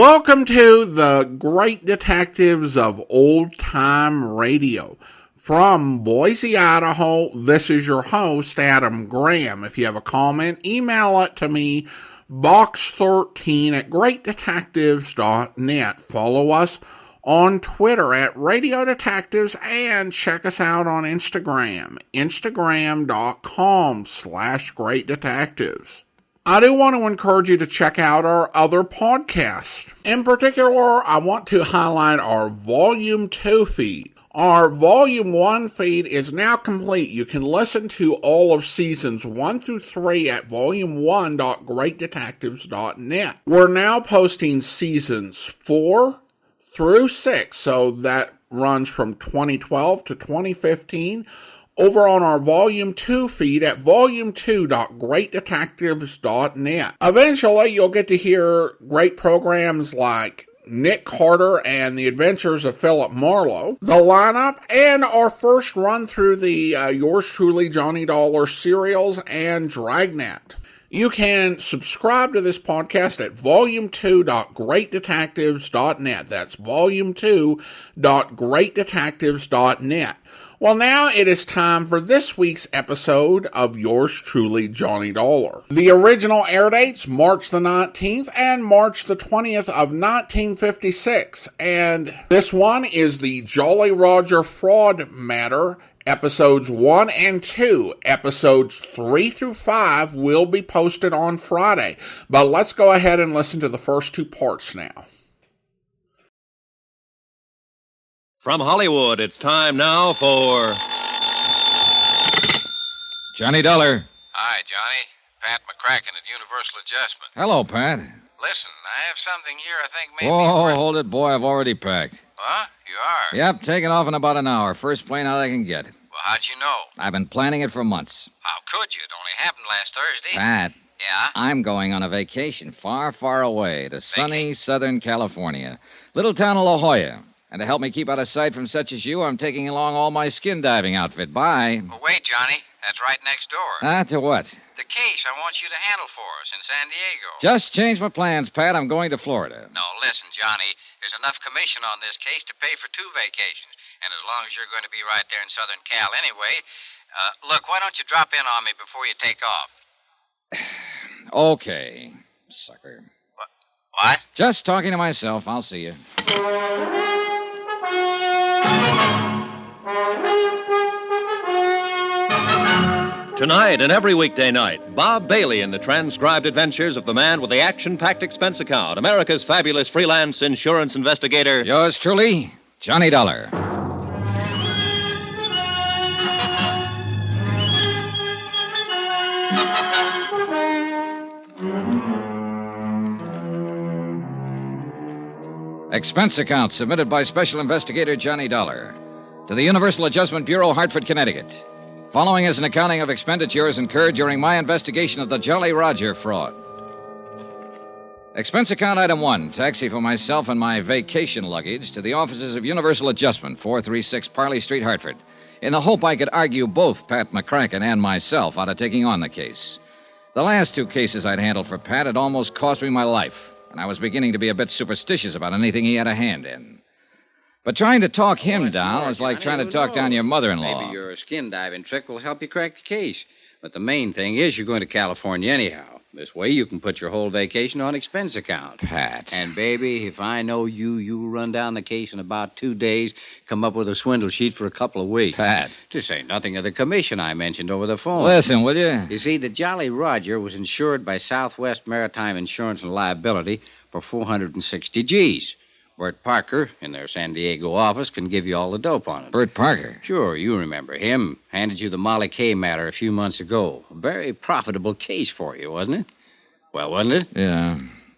Welcome to the Great Detectives of Old Time Radio. From Boise, Idaho, this is your host, Adam Graham. If you have a comment, email it to me, box13@greatdetectives.net. Follow us on Twitter at Radio Detectives and check us out on Instagram, instagram.com/Great Detectives. I do want to encourage you to check out our other podcasts. In particular, I want to highlight our Volume 2 feed. Our Volume 1 feed is now complete. You can listen to all of Seasons 1 through 3 at volume1.greatdetectives.net. We're now posting Seasons 4 through 6, so that runs from 2012 to 2015, over on our Volume 2 feed at volume2.greatdetectives.net. Eventually, you'll get to hear great programs like Nick Carter and the Adventures of Philip Marlowe, the lineup, and our first run through the Yours Truly Johnny Dollar serials and Dragnet. You can subscribe to this podcast at volume2.greatdetectives.net. That's volume2.greatdetectives.net. Well, now it is time for this week's episode of Yours Truly, Johnny Dollar. The original air dates, March the 19th and March the 20th of 1956. And this one is the Jolly Roger fraud matter, episodes 1 and 2. Episodes 3 through 5 will be posted on Friday. But let's go ahead and listen to the first two parts now. From Hollywood, it's time now for Johnny Dollar. Hi, Johnny. Pat McCracken at Universal Adjustment. Hello, Pat. Listen, I have something here I think maybe... Whoa, hold it, boy. I've already packed. Huh? You are? Yep, taking off in about an hour. First plane out I can get. Well, how'd you know? I've been planning it for months. How could you? It only happened last Thursday. Pat. Yeah? I'm going on a vacation far, far away to sunny Southern California. Little town of La Jolla. And to help me keep out of sight from such as you, I'm taking along all my skin diving outfit. Bye. Well, wait, Johnny. That's right next door. To what? The case I want you to handle for us in San Diego. Just changed my plans, Pat. I'm going to Florida. No, listen, Johnny. There's enough commission on this case to pay for 2 vacations. And as long as you're going to be right there in Southern Cal anyway, look, why don't you drop in on me before you take off? Okay, sucker. What? Just talking to myself. I'll see you. Tonight and every weekday night, Bob Bailey in the transcribed adventures of the man with the action-packed expense account, America's fabulous freelance insurance investigator. Yours truly, Johnny Dollar. Expense account submitted by Special Investigator Johnny Dollar to the Universal Adjustment Bureau, Hartford, Connecticut. Following is an accounting of expenditures incurred during my investigation of the Jolly Roger fraud. Expense account item 1, taxi for myself and my vacation luggage to the offices of Universal Adjustment, 436 Parley Street, Hartford, in the hope I could argue both Pat McCracken and myself out of taking on the case. The last 2 cases I'd handled for Pat had almost cost me my life, and I was beginning to be a bit superstitious about anything he had a hand in. But trying to talk him down was like trying to talk down your mother-in-law. Maybe your skin diving trick will help you crack the case. But the main thing is you're going to California anyhow. This way you can put your whole vacation on expense account. Pat. And, baby, if I know you'll run down the case in about 2 days, come up with a swindle sheet for a couple of weeks. Pat. To say nothing of the commission I mentioned over the phone. Listen, will you? You see, the Jolly Roger was insured by Southwest Maritime Insurance and Liability for 460 G's. Bert Parker, in their San Diego office, can give you all the dope on it. Bert Parker? Sure, you remember him. Handed you the Molly Kay matter a few months ago. A very profitable case for you, wasn't it? Well, wasn't it? Yeah.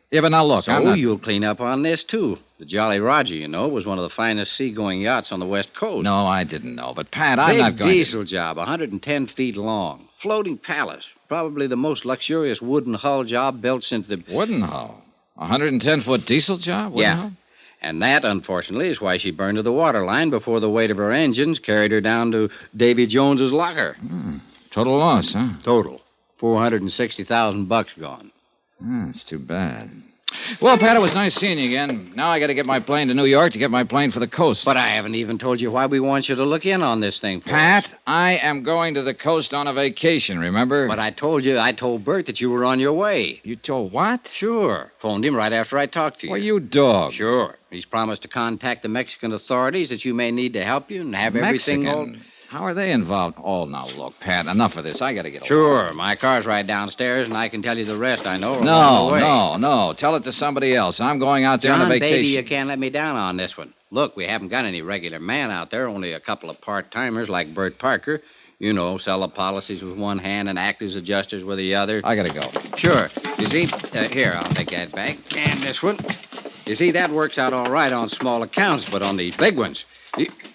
Yeah, but now look, So you'll clean up on this, too. The Jolly Roger, you know, was one of the finest seagoing yachts on the West Coast. No, I didn't know. But, Pat, I'm not going Big diesel job, 110 feet long. Floating palace. Probably the most luxurious wooden hull job built since the... Wooden hull? 110-foot diesel job? Wooden hull? And that, unfortunately, is why she burned to the waterline before the weight of her engines carried her down to Davy Jones's locker. Total loss, huh? Total. $460,000 gone. That's too bad. Well, Pat, it was nice seeing you again. Now I got to get my plane to New York to get my plane for the coast. But I haven't even told you why we want you to look in on this thing, Pat, Forrest. I am going to the coast on a vacation, remember? But I told Bert that you were on your way. You told what? Sure. Phoned him right after I talked to you. Well, you dog. Sure. He's promised to contact the Mexican authorities that you may need to help you and have everything all... How are they involved? Oh, now, look, Pat, enough of this. I got to get along. Sure. My car's right downstairs, and I can tell you the rest I know. No. Tell it to somebody else. I'm going out there on a vacation. Baby, you can't let me down on this one. Look, we haven't got any regular man out there, only a couple of part-timers like Bert Parker. You know, sell the policies with one hand and act as adjusters with the other. I got to go. Sure. You see, here, I'll take that back. And this one. You see, that works out all right on small accounts, but on these big ones...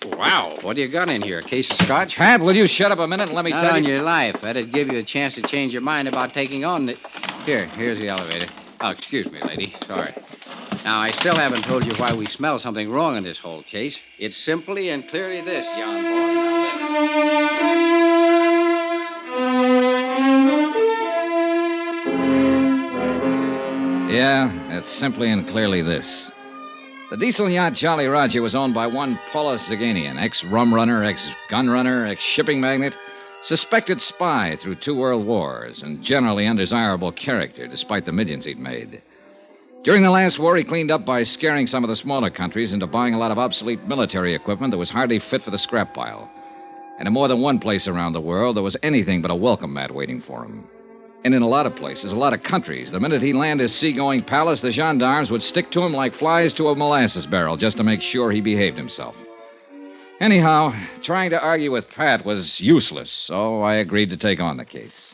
Wow, what do you got in here? A case of scotch? Pat, will you shut up a minute and let me Not tell on you? your life. That'd give you a chance to change your mind about taking on the... Here's the elevator. Oh, excuse me, lady. Sorry. Now, I still haven't told you why we smell something wrong in this whole case. It's simply and clearly this, John boy. Yeah, it's simply and clearly this. The diesel yacht Jolly Roger was owned by one Paulus Zaganian, ex-rum runner, ex-gun runner, ex-shipping magnate, suspected spy through 2 world wars, and generally undesirable character, despite the millions he'd made. During the last war, he cleaned up by scaring some of the smaller countries into buying a lot of obsolete military equipment that was hardly fit for the scrap pile. And in more than one place around the world, there was anything but a welcome mat waiting for him. And in a lot of places, a lot of countries, the minute he landed his seagoing palace, the gendarmes would stick to him like flies to a molasses barrel just to make sure he behaved himself. Anyhow, trying to argue with Pat was useless, so I agreed to take on the case.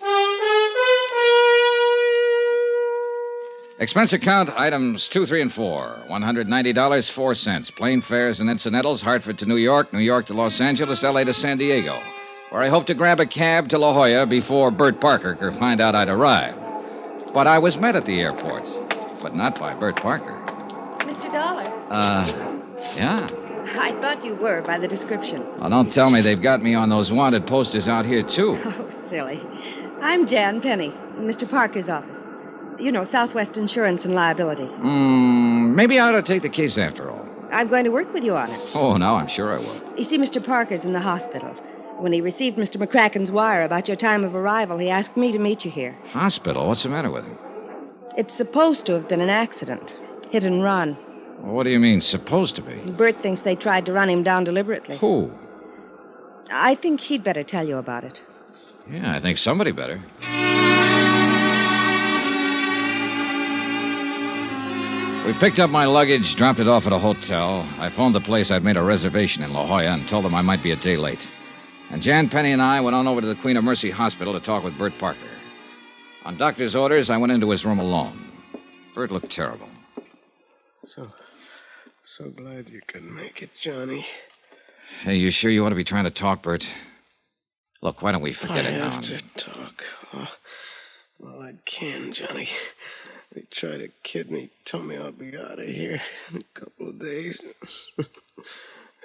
Expense account items 2, 3, and 4. $190, 4 cents. Plane fares and incidentals, Hartford to New York, New York to Los Angeles, L.A. to San Diego, where I hope to grab a cab to La Jolla before Bert Parker could find out I'd arrived. But I was met at the airport, but not by Bert Parker. Mr. Dollar? Yeah? I thought you were by the description. Well, don't tell me they've got me on those wanted posters out here, too. Oh, silly. I'm Jan Penny, in Mr. Parker's office. You know, Southwest Insurance and Liability. Maybe I ought to take the case after all. I'm going to work with you on it. Oh, now I'm sure I will. You see, Mr. Parker's in the hospital. When he received Mr. McCracken's wire about your time of arrival, he asked me to meet you here. Hospital? What's the matter with him? It's supposed to have been an accident. Hit and run. Well, what do you mean, supposed to be? Bert thinks they tried to run him down deliberately. Who? I think he'd better tell you about it. Yeah, I think somebody better. We picked up my luggage, dropped it off at a hotel. I phoned the place I'd made a reservation in La Jolla and told them I might be a day late. And Jan Penny and I went on over to the Queen of Mercy Hospital to talk with Bert Parker. On doctor's orders, I went into his room alone. Bert looked terrible. So glad you could make it, Johnny. Hey, you sure you ought to be trying to talk, Bert? Look, why don't we forget it now? I have to talk. Well, I can, Johnny. They tried to kid me, tell me I'll be out of here in a couple of days.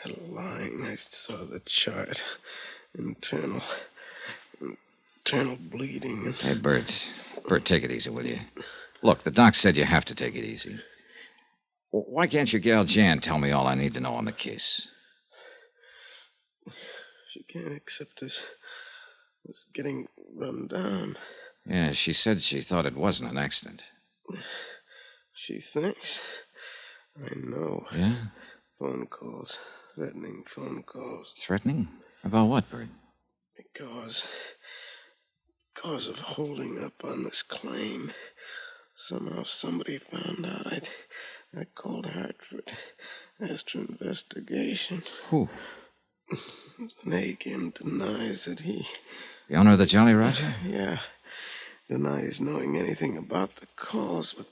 Had a line. I saw the chart. Internal bleeding. Hey, Bert. Bert, take it easy, will you? Look, the doc said you have to take it easy. Why can't your gal Jan tell me all I need to know on the case? She can't accept this getting run down. Yeah, she said she thought it wasn't an accident. She thinks. I know. Yeah? Phone calls. Threatening phone calls. Threatening? About what, Bert? Because of holding up on this claim. Somehow somebody found out. I called Hartford. Asked for investigation. Who? Nagin denies that he... The owner of the Jolly Roger? Yeah. Denies knowing anything about the calls, but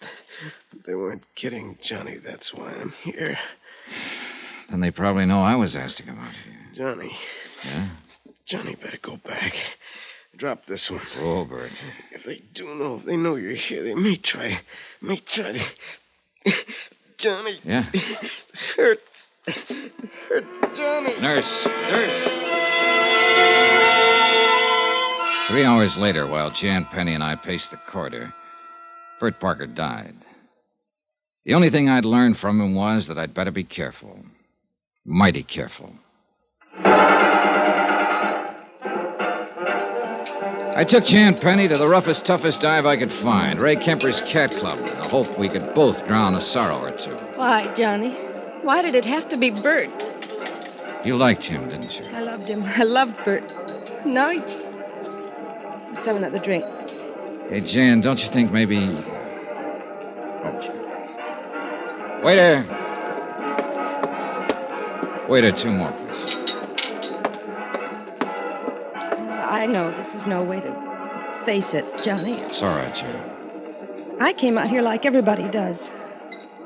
they weren't kidding Johnny. That's why I'm here. Then they probably know I was asked to come out here. Johnny. Yeah? Johnny better go back. Drop this one. Oh, Bert. If they know you're here, they may try to... Johnny. Yeah? Hurts, Johnny. Nurse. 3 hours later, while Jan Penny and I paced the corridor, Bert Parker died. The only thing I'd learned from him was that I'd better be careful. Mighty careful. I took Jan Penny to the roughest, toughest dive I could find, Ray Kemper's Cat Club, in the hope we could both drown a sorrow or two. Why, Johnny? Why did it have to be Bert? You liked him, didn't you? I loved him. I loved Bert. Now he's... Let's have another drink. Hey, Jan, don't you think maybe... Okay. Waiter! Waiter, 2 more, please. I know this is no way to face it, Johnny. It's all right, Jan. I came out here like everybody does.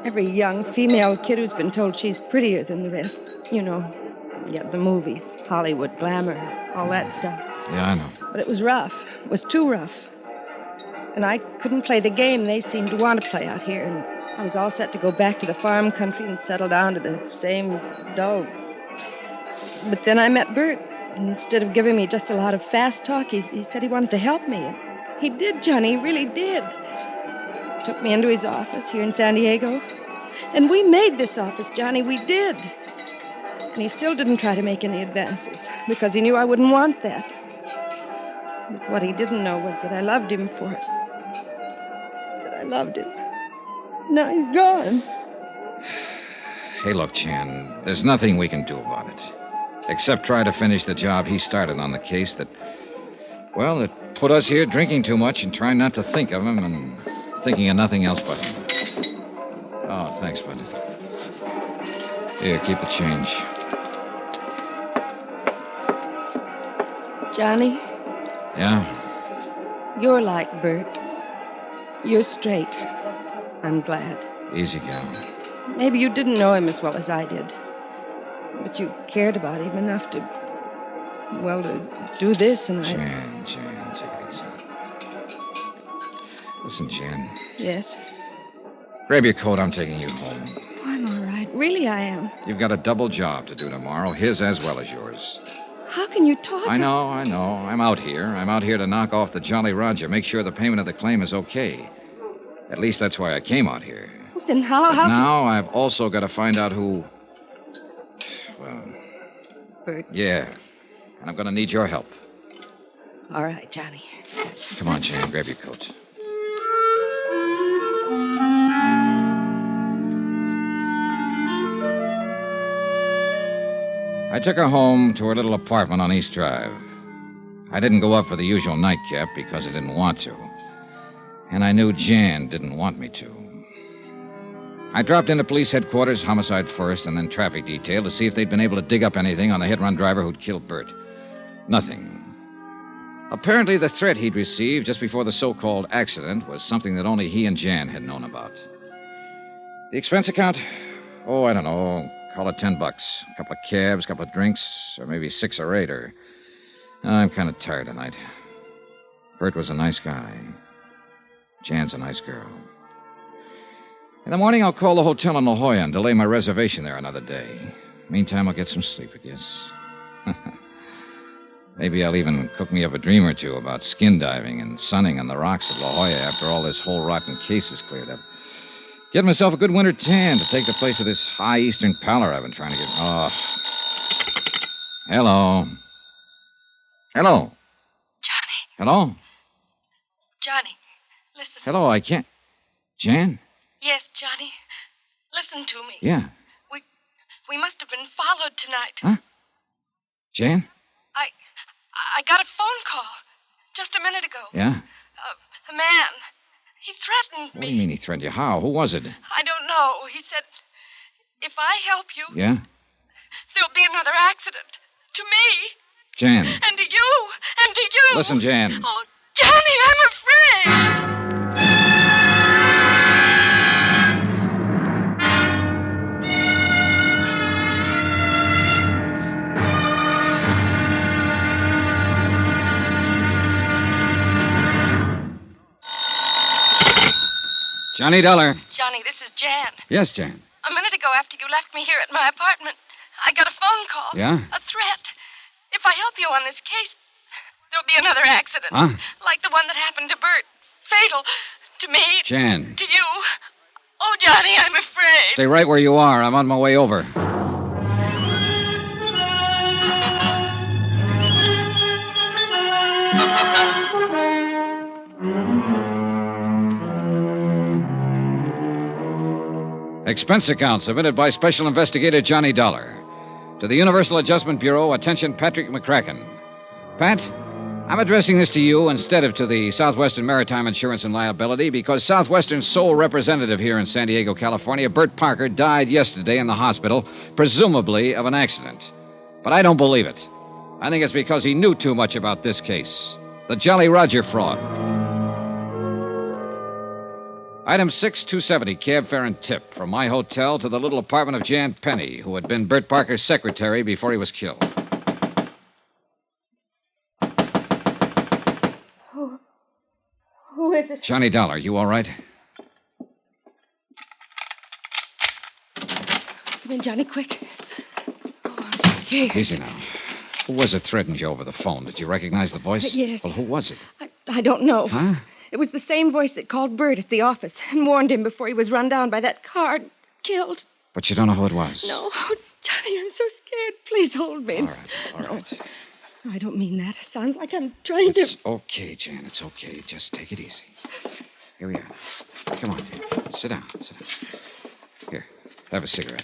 Every young female kid who's been told she's prettier than the rest. You know, yeah, the movies, Hollywood, glamour, all that stuff. Yeah, I know. But it was rough. It was too rough. And I couldn't play the game they seemed to want to play out here. And I was all set to go back to the farm country and settle down to the same dull. But then I met Bert. And instead of giving me just a lot of fast talk, he said he wanted to help me. And he did, Johnny. He really did. Took me into his office here in San Diego. And we made this office, Johnny. We did. And he still didn't try to make any advances because he knew I wouldn't want that. But what he didn't know was that I loved him for it. That I loved him. Now he's gone. Hey, look, Jan, there's nothing we can do about it. Except try to finish the job he started on the case that put us here drinking too much and trying not to think of him and thinking of nothing else but him. Oh, thanks, bud. Here, keep the change. Johnny, Yeah? you're like Bert. You're straight. I'm glad. Easy, gal. Maybe you didn't know him as well as I did. But you cared about him enough to do this, and I... Jan, take it easy. Listen, Jan. Yes? Grab your coat. I'm taking you home. I'm all right. Really, I am. You've got a double job to do tomorrow, his as well as yours. How can you talk? I know. I'm out here. I'm out here to knock off the Jolly Roger, make sure the payment of the claim is okay. At least that's why I came out here. Well, then how... Now I've also got to find out who... Well... Bert. Yeah. And I'm going to need your help. All right, Johnny. Come on, Jan. Grab your coat. I took her home to her little apartment on East Drive. I didn't go up for the usual nightcap because I didn't want to. And I knew Jan didn't want me to. I dropped into police headquarters, homicide first, and then traffic detail to see if they'd been able to dig up anything on the hit-run driver who'd killed Bert. Nothing. Apparently, the threat he'd received just before the so-called accident was something that only he and Jan had known about. The expense account? Oh, I don't know. Call it $10. A couple of cabs, a couple of drinks, or maybe 6 or 8, or... I'm kind of tired tonight. Bert was a nice guy. Jan's a nice girl. In the morning, I'll call the hotel in La Jolla and delay my reservation there another day. Meantime, I'll get some sleep, I guess. Maybe I'll even cook me up a dream or two about skin diving and sunning on the rocks of La Jolla after all this whole rotten case is cleared up. Get myself a good winter tan to take the place of this high eastern pallor I've been trying to get... Oh. Hello. Hello. Johnny. Hello? Johnny, listen. Hello, I can't... Jan? Yes, Johnny. Listen to me. Yeah. We must have been followed tonight. Huh? Jan? I got a phone call just a minute ago. Yeah? A man. He threatened me. What do you mean he threatened you? How? Who was it? I don't know. He said, if I help you... Yeah? There'll be another accident. To me. Jan. And to you. And to you. Listen, Jan. Oh, Johnny, I'm afraid. Johnny Dollar. Johnny, this is Jan. Yes, Jan. A minute ago, after you left me here at my apartment, I got a phone call. Yeah? A threat. If I help you on this case, there'll be another accident. Huh? Like the one that happened to Bert. Fatal. To me. Jan. To you. Oh, Johnny, I'm afraid. Stay right where you are. I'm on my way over. Expense account submitted by Special Investigator Johnny Dollar. To the Universal Adjustment Bureau, attention Patrick McCracken. Pat, I'm addressing this to you instead of to the Southwestern Maritime Insurance and Liability because Southwestern's sole representative here in San Diego, California, Bert Parker, died yesterday in the hospital, presumably of an accident. But I don't believe it. I think it's because he knew too much about this case. The Jolly Roger fraud. Item 6270, cab fare and tip from my hotel to the little apartment of Jan Penny, who had been Bert Parker's secretary before he was killed. Who is it? Johnny Dollar, you all right? Come in, Johnny, quick. Oh, I'm scared. Easy now. Who was it threatened you over the phone? Did you recognize the voice? Yes. Well, who was it? I don't know. Huh? It was the same voice that called Bert at the office and warned him before he was run down by that car and killed. But you don't know who it was? No. Oh, Johnny, I'm so scared. Please hold me. All right. No, I don't mean that. It sounds like I'm trying It's to... okay, Jan. It's okay. Just take it easy. Here we are. Come on, dear. Sit down. Here, have a cigarette.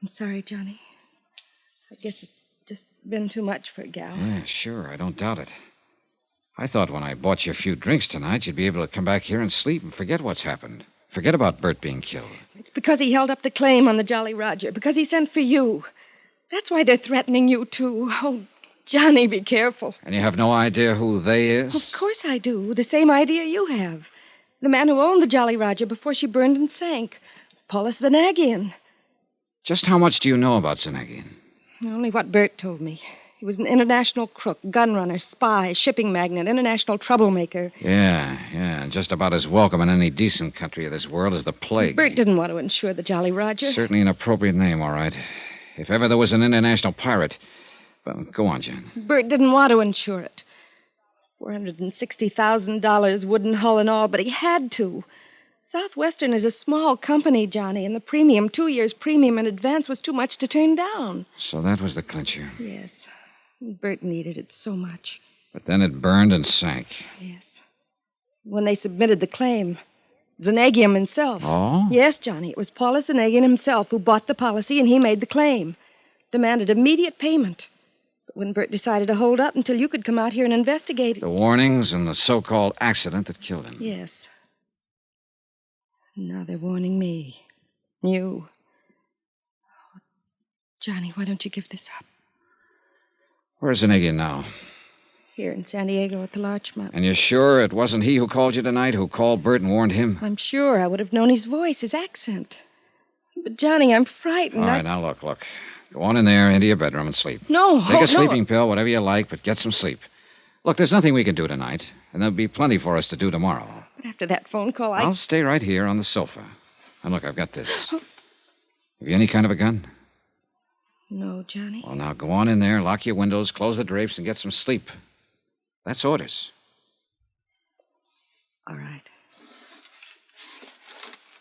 I'm sorry, Johnny. I guess it's just been too much for a gal. Yeah, sure. I don't doubt it. I thought when I bought you a few drinks tonight, you'd be able to come back here and sleep and forget what's happened. Forget about Bert being killed. It's because he held up the claim on the Jolly Roger. Because he sent for you. That's why they're threatening you, too. Oh, Johnny, be careful. And you have no idea who they is? Of course I do. The same idea you have. The man who owned the Jolly Roger before she burned and sank. Paulus Zanagian. Just how much do you know about Zanagian? Only what Bert told me. He was an international crook, gun runner, spy, shipping magnate, international troublemaker. Yeah, and just about as welcome in any decent country of this world as the plague. Bert didn't want to insure the Jolly Roger. Certainly an appropriate name, all right. If ever there was an international pirate. Well, go on, Jen. Bert didn't want to insure it. $460,000 wooden hull and all, but he had to. Southwestern is a small company, Johnny, and the premium, 2 years premium in advance, was too much to turn down. So that was the clincher. Yes. Bert needed it so much. But then it burned and sank. Yes. When they submitted the claim, Zanagian himself. Oh? Yes, Johnny. It was Paulus Zanagian himself who bought the policy, and he made the claim. Demanded immediate payment. But when Bert decided to hold up until you could come out here and investigate it. The warnings and the so-called accident that killed him. Yes. Now they're warning me. You. Oh, Johnny, why don't you give this up? Where's Zanagian now? Here in San Diego at the Larchmont. And you're sure it wasn't he who called you tonight, who called Bert and warned him? I'm sure. I would have known his voice, his accent. But, Johnny, I'm frightened. All right, now look. Go on in there, into your bedroom and sleep. No. Take a sleeping pill, whatever you like, but get some sleep. Look, there's nothing we can do tonight, and there'll be plenty for us to do tomorrow. But after that phone call, I'll stay right here on the sofa. And look, I've got this. Have you any kind of a gun? No, Johnny. Well, now go on in there, lock your windows, close the drapes, and get some sleep. That's orders. All right.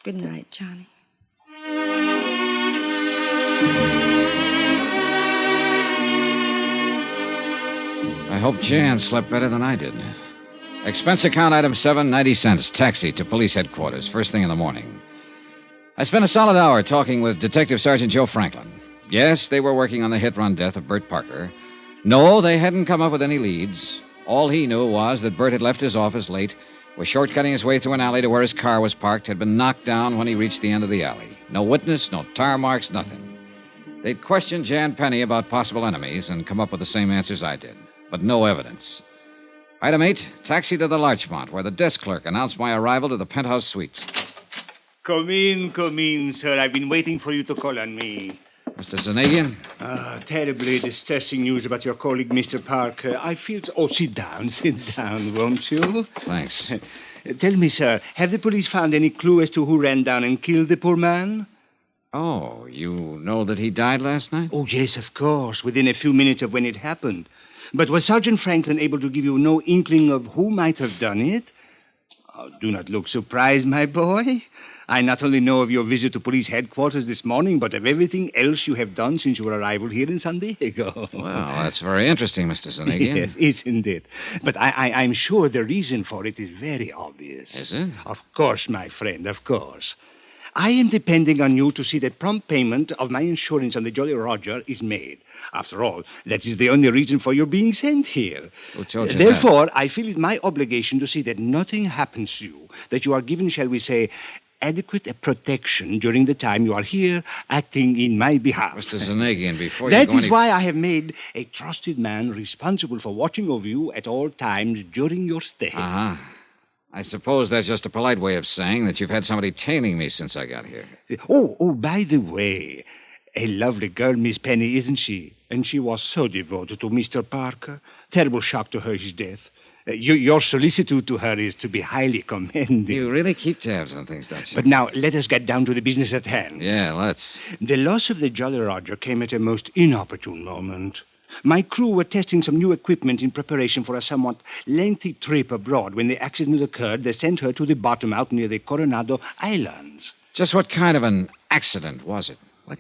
Good night, Johnny. I hope Jan slept better than I did. Expense account item 7, 90 cents. Taxi to police headquarters, first thing in the morning. I spent a solid hour talking with Detective Sergeant Joe Franklin. Yes, they were working on the hit-run death of Bert Parker. No, they hadn't come up with any leads. All he knew was that Bert had left his office late, was shortcutting his way through an alley to where his car was parked, had been knocked down when he reached the end of the alley. No witness, no tar marks, nothing. They'd questioned Jan Penny about possible enemies and come up with the same answers I did, but no evidence. Item 8, taxi to the Larchmont, where the desk clerk announced my arrival to the penthouse suite. Come in, sir. I've been waiting for you to call on me. Mr. Zanagian? Terribly distressing news about your colleague, Mr. Parker. I feel... Oh, sit down, won't you? Thanks. Tell me, sir, have the police found any clue as to who ran down and killed the poor man? Oh, you know that he died last night? Oh, yes, of course, within a few minutes of when it happened. But was Sergeant Franklin able to give you no inkling of who might have done it? Oh, do not look surprised, my boy. I not only know of your visit to police headquarters this morning, but of everything else you have done since your arrival here in San Diego. Well, that's very interesting, Mr. Zanagian. Yes, isn't it? But I'm sure the reason for it is very obvious. Is it? Of course, my friend, of course. I am depending on you to see that prompt payment of my insurance on the Jolly Roger is made. After all, that is the only reason for your being sent here. Who told you Therefore, I feel it my obligation to see that nothing happens to you, that you are given, shall we say, adequate protection during the time you are here acting in my behalf. Mr. Zanagian, before you That go is why I have made a trusted man responsible for watching over you at all times during your stay. Uh-huh. I suppose that's just a polite way of saying that you've had somebody taming me since I got here. Oh, by the way, a lovely girl, Miss Penny, isn't she? And she was so devoted to Mr. Parker. Terrible shock to her, his death. Your solicitude to her is to be highly commended. You really keep tabs on things, don't you? But now, let us get down to the business at hand. Yeah, let's. The loss of the Jolly Roger came at a most inopportune moment. My crew were testing some new equipment in preparation for a somewhat lengthy trip abroad. When the accident occurred, they sent her to the bottom out near the Coronado Islands. Just what kind of an accident was it? What?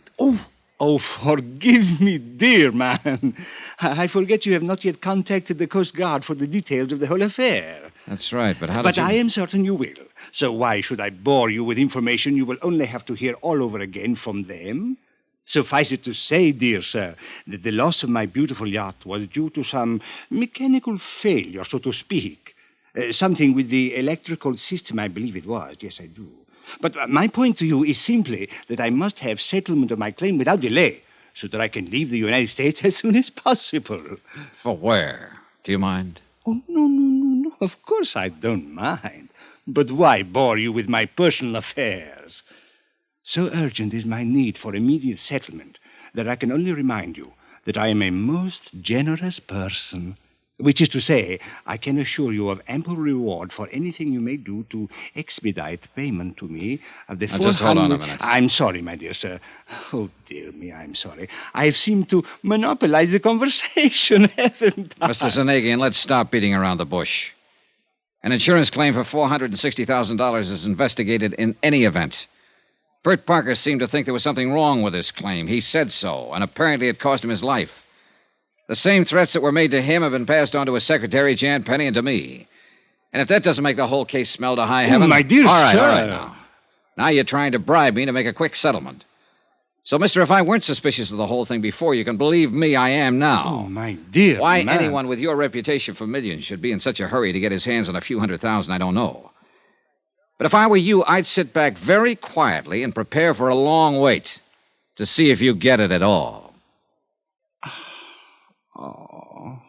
Oh, forgive me, dear man. I forget you have not yet contacted the Coast Guard for the details of the whole affair. That's right, but how did But you... I am certain you will. So why should I bore you with information you will only have to hear all over again from them? Suffice it to say, dear sir, that the loss of my beautiful yacht was due to some mechanical failure, so to speak. Something with the electrical system, I believe it was. Yes, I do. But my point to you is simply that I must have settlement of my claim without delay, so that I can leave the United States as soon as possible. For where? Do you mind? Oh, no. Of course I don't mind. But why bore you with my personal affairs? So urgent is my need for immediate settlement that I can only remind you that I am a most generous person. Which is to say, I can assure you of ample reward for anything you may do to expedite payment to me of the Now, just hold on a minute. I'm sorry, my dear sir. Oh, dear me, I'm sorry. I've seemed to monopolize the conversation, haven't I? Mr. Zanagian, let's stop beating around the bush. An insurance claim for $460,000 is investigated in any event. Bert Parker seemed to think there was something wrong with his claim. He said so, and apparently it cost him his life. The same threats that were made to him have been passed on to his secretary, Jan Penny, and to me. And if that doesn't make the whole case smell to high heaven... my dear All sir. right, now. Now you're trying to bribe me to make a quick settlement. So, mister, if I weren't suspicious of the whole thing before, you can believe me, I am now. Oh, my dear Why man. anyone with your reputation for millions should be in such a hurry to get his hands on a few $100,000, I don't know. But if I were you, I'd sit back very quietly and prepare for a long wait to see if you get it at all. Oh,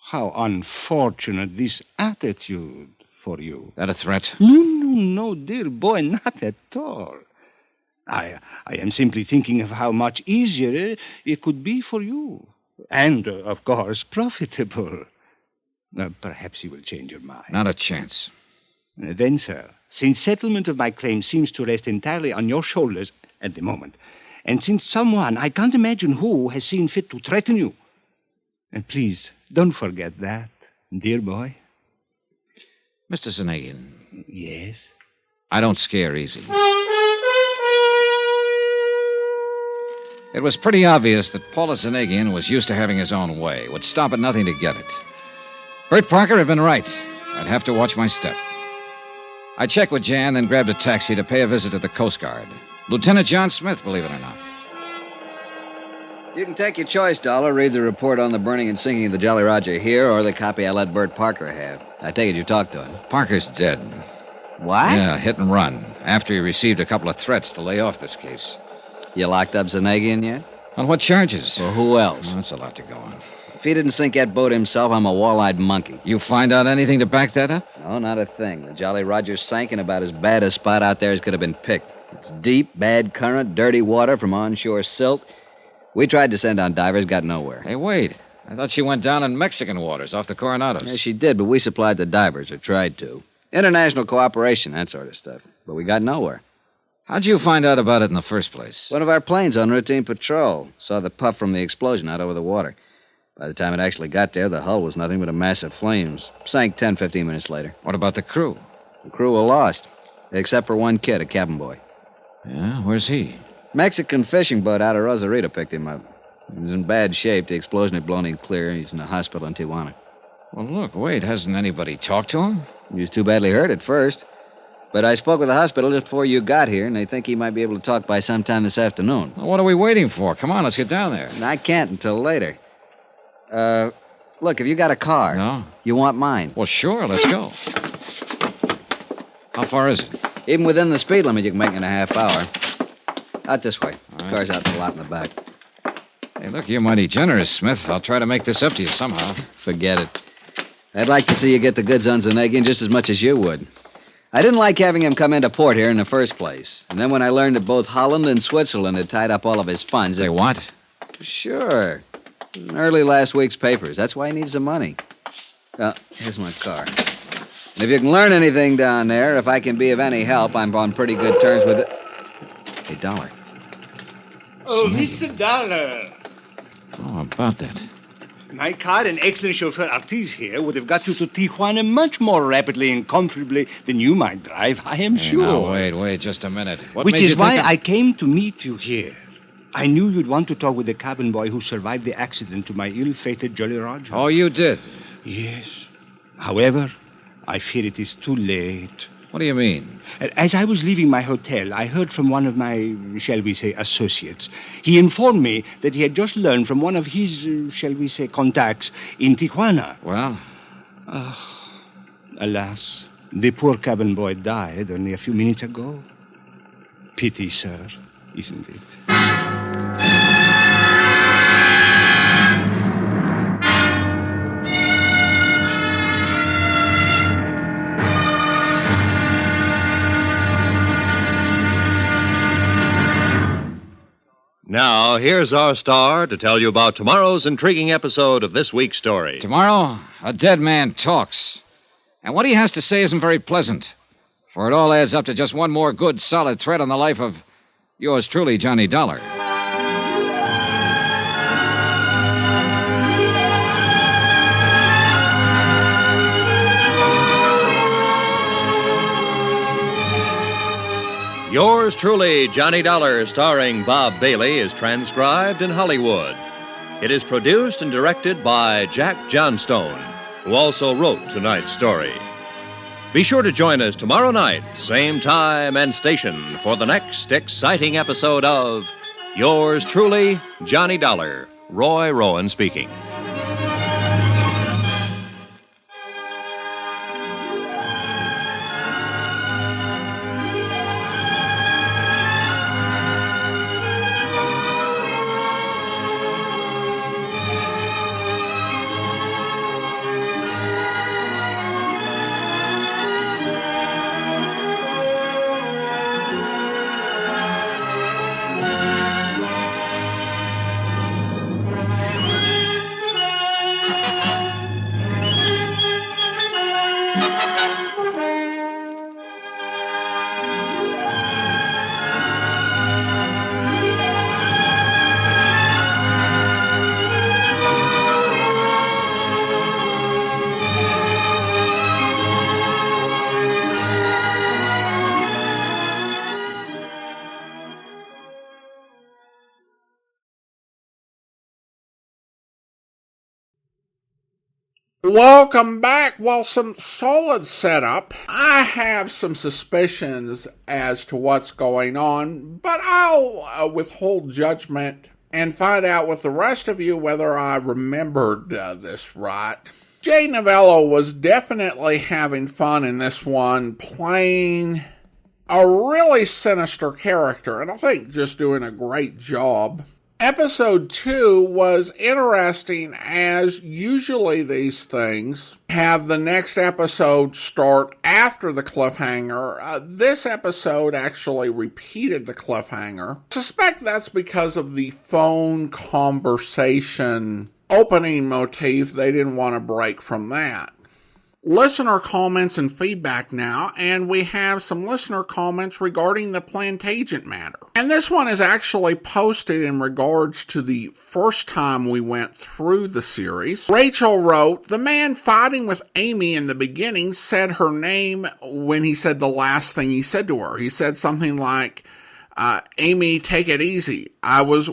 how unfortunate this attitude for you. That a threat? No, dear boy, not at all. I am simply thinking of how much easier it could be for you. And, of course, profitable. Perhaps you will change your mind. Not a chance. Then, sir, since settlement of my claim seems to rest entirely on your shoulders at the moment, and since someone, I can't imagine who, has seen fit to threaten you, and please, don't forget that, dear boy. Mr. Zanagian. Yes? I don't scare easy. It was pretty obvious that Paula Zanagian was used to having his own way, would stop at nothing to get it. Bert Parker had been right. I'd have to watch my step. I checked with Jan, then grabbed a taxi to pay a visit to the Coast Guard. Lieutenant John Smith, believe it or not. You can take your choice, Dollar. Read the report on the burning and sinking of the Jolly Roger here, or the copy I let Bert Parker have. I take it you talked to him. Parker's dead. What? Yeah, hit and run, after he received a couple of threats to lay off this case. You locked up Zanagian yet? On what charges? Well, who else? Well, that's a lot to go on. If he didn't sink that boat himself, I'm a wall-eyed monkey. You find out anything to back that up? No, not a thing. The Jolly Roger sank in about as bad a spot out there as could have been picked. It's deep, bad current, dirty water from onshore silt. We tried to send on divers, got nowhere. Hey, wait. I thought she went down in Mexican waters off the Coronados. Yeah, she did, but we supplied the divers, or tried to. International cooperation, that sort of stuff. But we got nowhere. How'd you find out about it in the first place? One of our planes on routine patrol saw the puff from the explosion out over the water. By the time it actually got there, the hull was nothing but a mass of flames. Sank 10, 15 minutes later. What about the crew? The crew were lost, except for one kid, a cabin boy. Yeah, where's he? Mexican fishing boat out of Rosarito picked him up. He was in bad shape. The explosion had blown him clear. He's in a hospital in Tijuana. Well, look, wait, hasn't anybody talked to him? He was too badly hurt at first. But I spoke with the hospital just before you got here, and they think he might be able to talk by sometime this afternoon. Well, what are we waiting for? Come on, let's get down there. And I can't until later. Look, have you got a car? No. You want mine? Well, sure, let's go. How far is it? Even within the speed limit, you can make it in a half hour. Out this way. All right. Car's out in the lot in the back. Hey, look, you're mighty generous, Smith. I'll try to make this up to you somehow. Forget it. I'd like to see you get the goods on Zanegian just as much as you would. I didn't like having him come into port here in the first place. And then when I learned that both Holland and Switzerland had tied up all of his funds... They what? Sure. In early last week's papers. That's why he needs the money. Here's my car. And if you can learn anything down there, if I can be of any help, I'm on pretty good terms with it. Hey, Dollar. Oh, Mr. Dollar. Oh, about that. My car and excellent chauffeur Ortiz here would have got you to Tijuana much more rapidly and comfortably than you might drive, I am Hey, sure. now, wait just a minute. What Which made is you why think I came to meet you here. I knew you'd want to talk with the cabin boy who survived the accident to my ill-fated Jolly Roger. Oh, you did? Yes. However, I fear it is too late. What do you mean? As I was leaving my hotel, I heard from one of my, shall we say, associates. He informed me that he had just learned from one of his, shall we say, contacts in Tijuana. Well? Alas, the poor cabin boy died only a few minutes ago. Pity, sir, isn't it? Now, here's our star to tell you about tomorrow's intriguing episode of this week's story. Tomorrow, a dead man talks. And what he has to say isn't very pleasant. For it all adds up to just one more good, solid thread on the life of yours truly, Johnny Dollar. Yours truly, Johnny Dollar, starring Bob Bailey, is transcribed in Hollywood. It is produced and directed by Jack Johnstone, who also wrote tonight's story. Be sure to join us tomorrow night, same time and station, for the next exciting episode of Yours truly, Johnny Dollar. Roy Rowan speaking. Welcome back. Well, some solid setup. I have some suspicions as to what's going on, but I'll withhold judgment and find out with the rest of you whether I remembered this right. Jay Novello was definitely having fun in this one, playing a really sinister character, and I think just doing a great job. Episode 2 was interesting, as usually these things have the next episode start after the cliffhanger. This episode actually repeated the cliffhanger. I suspect that's because of the phone conversation opening motif. They didn't want to break from that. Listener comments and feedback now, and we have some listener comments regarding the Plantagenet matter. And this one is actually posted in regards to the first time we went through the series. Rachel wrote, "The man fighting with Amy in the beginning said her name when he said the last thing he said to her. He said something like, Amy, take it easy. I was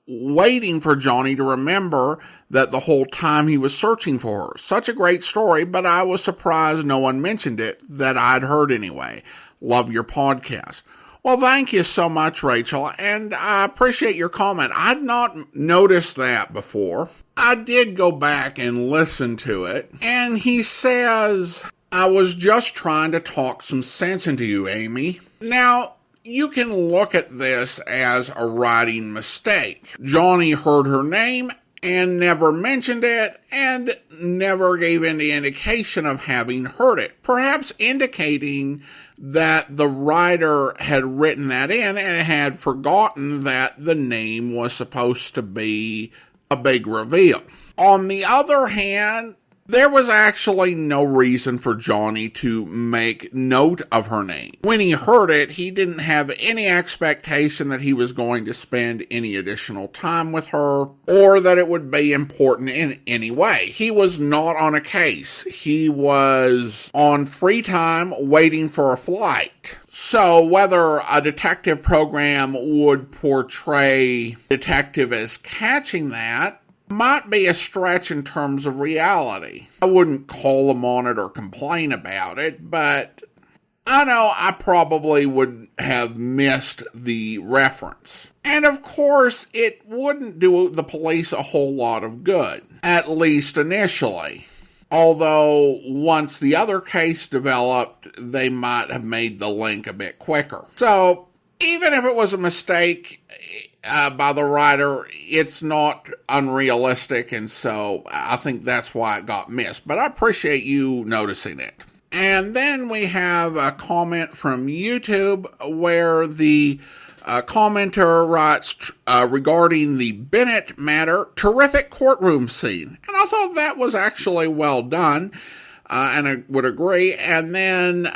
waiting for Johnny to remember that the whole time he was searching for her. Such a great story, but I was surprised no one mentioned it, that I'd heard anyway. Love your podcast." Well, thank you so much, Rachel, and I appreciate your comment. I'd not noticed that before. I did go back and listen to it, and he says, "I was just trying to talk some sense into you, Amy." Now, you can look at this as a writing mistake. Johnny heard her name and never mentioned it, and never gave any indication of having heard it, perhaps indicating that the writer had written that in and had forgotten that the name was supposed to be a big reveal. On the other hand, there was actually no reason for Johnny to make note of her name. When he heard it, he didn't have any expectation that he was going to spend any additional time with her, or that it would be important in any way. He was not on a case. He was on free time waiting for a flight. So whether a detective program would portray detective as catching that might be a stretch in terms of reality. I wouldn't call him on it or complain about it, but I know I probably would have missed the reference. And of course, it wouldn't do the police a whole lot of good, at least initially. Although, once the other case developed, they might have made the link a bit quicker. So, even if it was a mistake by the writer, it's not unrealistic, and so I think that's why it got missed. But I appreciate you noticing it. And then we have a comment from YouTube where the commenter writes regarding the Bennett matter, terrific courtroom scene. And I thought that was actually well done, and I would agree. And then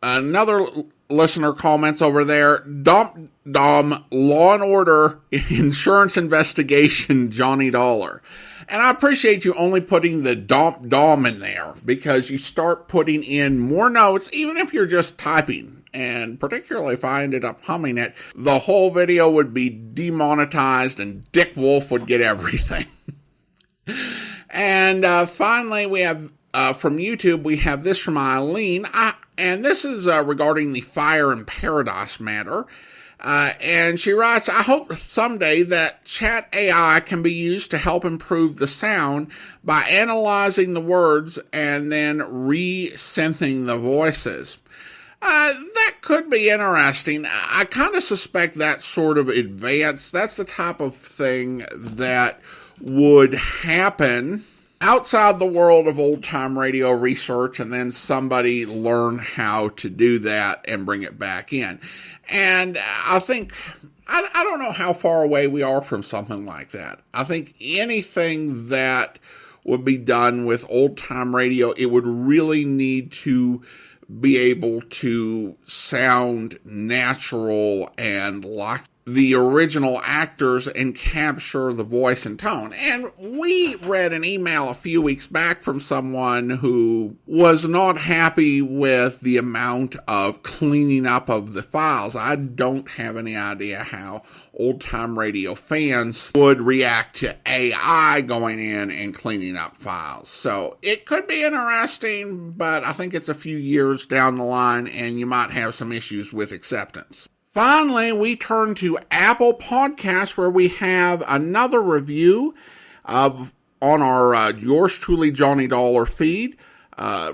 another listener comments over there, Dom, Law and Order, Insurance Investigation, Johnny Dollar. And I appreciate you only putting the Dom in there, because you start putting in more notes, even if you're just typing. And particularly if I ended up humming it, the whole video would be demonetized and Dick Wolf would get everything. And finally, we have from YouTube, we have this from Eileen. And this is regarding the Fire in Paradise matter. And she writes, I hope someday that chat AI can be used to help improve the sound by analyzing the words and then re-synthing the voices. That could be interesting. I kind of suspect that sort of advanced, that's the type of thing that would happen outside the world of old-time radio research, and then somebody learn how to do that and bring it back in. And I think, I don't know how far away we are from something like that. I think anything that would be done with old-time radio, it would really need to be able to sound natural and like the original actors and capture the voice and tone. And we read an email a few weeks back from someone who was not happy with the amount of cleaning up of the files. I don't have any idea how old-time radio fans would react to AI going in and cleaning up files. So it could be interesting, but I think it's a few years down the line and you might have some issues with acceptance. Finally, we turn to Apple Podcasts, where we have another review on our Yours Truly Johnny Dollar feed.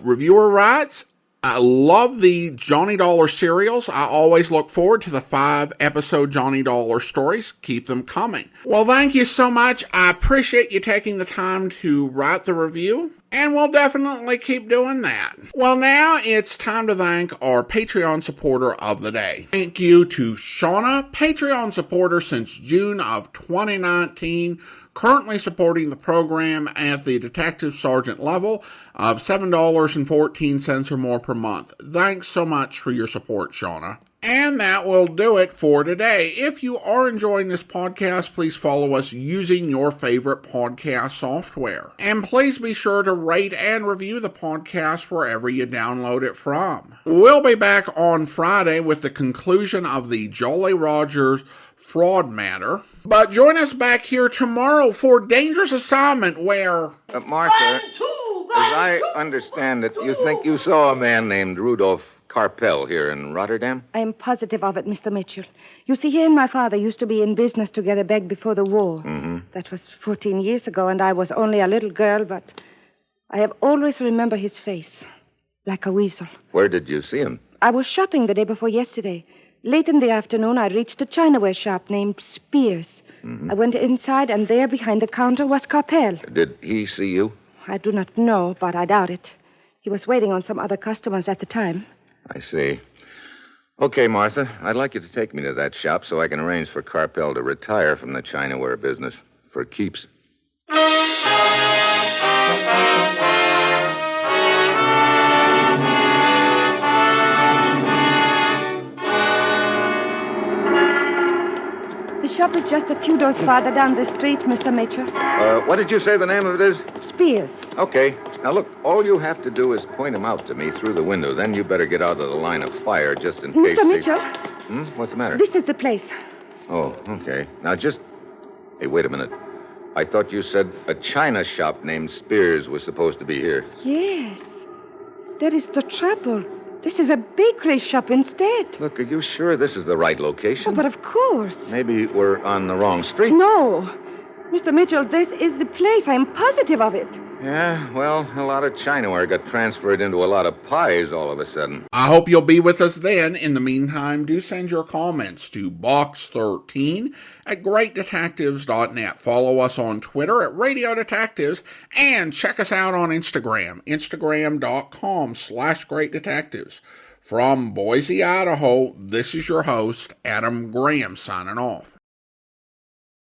Reviewer writes, I love the Johnny Dollar serials. I always look forward to the 5-episode Johnny Dollar stories. Keep them coming. Well, thank you so much. I appreciate you taking the time to write the review, and we'll definitely keep doing that. Well, now it's time to thank our Patreon supporter of the day. Thank you to Shauna, Patreon supporter since June of 2019, currently supporting the program at the Detective Sergeant level of $7.14 or more per month. Thanks so much for your support, Shauna. And that will do it for today. If you are enjoying this podcast, please follow us using your favorite podcast software. And please be sure to rate and review the podcast wherever you download it from. We'll be back on Friday with the conclusion of the Jolly Rogers fraud matter. But join us back here tomorrow for Dangerous Assignment, where... Martha, as I understand it, you think you saw a man named Rudolph Carpel here in Rotterdam? I am positive of it, Mr. Mitchell. You see, he and my father used to be in business together back before the war. Mm-hmm. That was 14 years ago, and I was only a little girl, but I have always remembered his face, like a weasel. Where did you see him? I was shopping the day before yesterday. Late in the afternoon, I reached a Chinaware shop named Spears. Mm-hmm. I went inside, and there behind the counter was Carpel. Did he see you? I do not know, but I doubt it. He was waiting on some other customers at the time. I see. Okay, Martha, I'd like you to take me to that shop so I can arrange for Carpel to retire from the Chinaware business for keeps. The shop is just a few doors farther down the street, Mr. Mitchell. What did you say the name of it is? Spears. Okay. Now, look, all you have to do is point him out to me through the window. Then you better get out of the line of fire just in case... Mr. Mitchell. What's the matter? This is the place. Oh, okay. Now, just... Hey, wait a minute. I thought you said a china shop named Spears was supposed to be here. Yes. That is the trouble. This is a bakery shop instead. Look, are you sure this is the right location? Oh, but of course. Maybe we're on the wrong street. No. Mr. Mitchell, this is the place. I am positive of it. Yeah, well, a lot of Chinaware got transferred into a lot of pies all of a sudden. I hope you'll be with us then. In the meantime, do send your comments to box13@greatdetectives.net. Follow us on Twitter at Radio Detectives and check us out on Instagram, instagram.com/greatdetectives. From Boise, Idaho, this is your host, Adam Graham, signing off.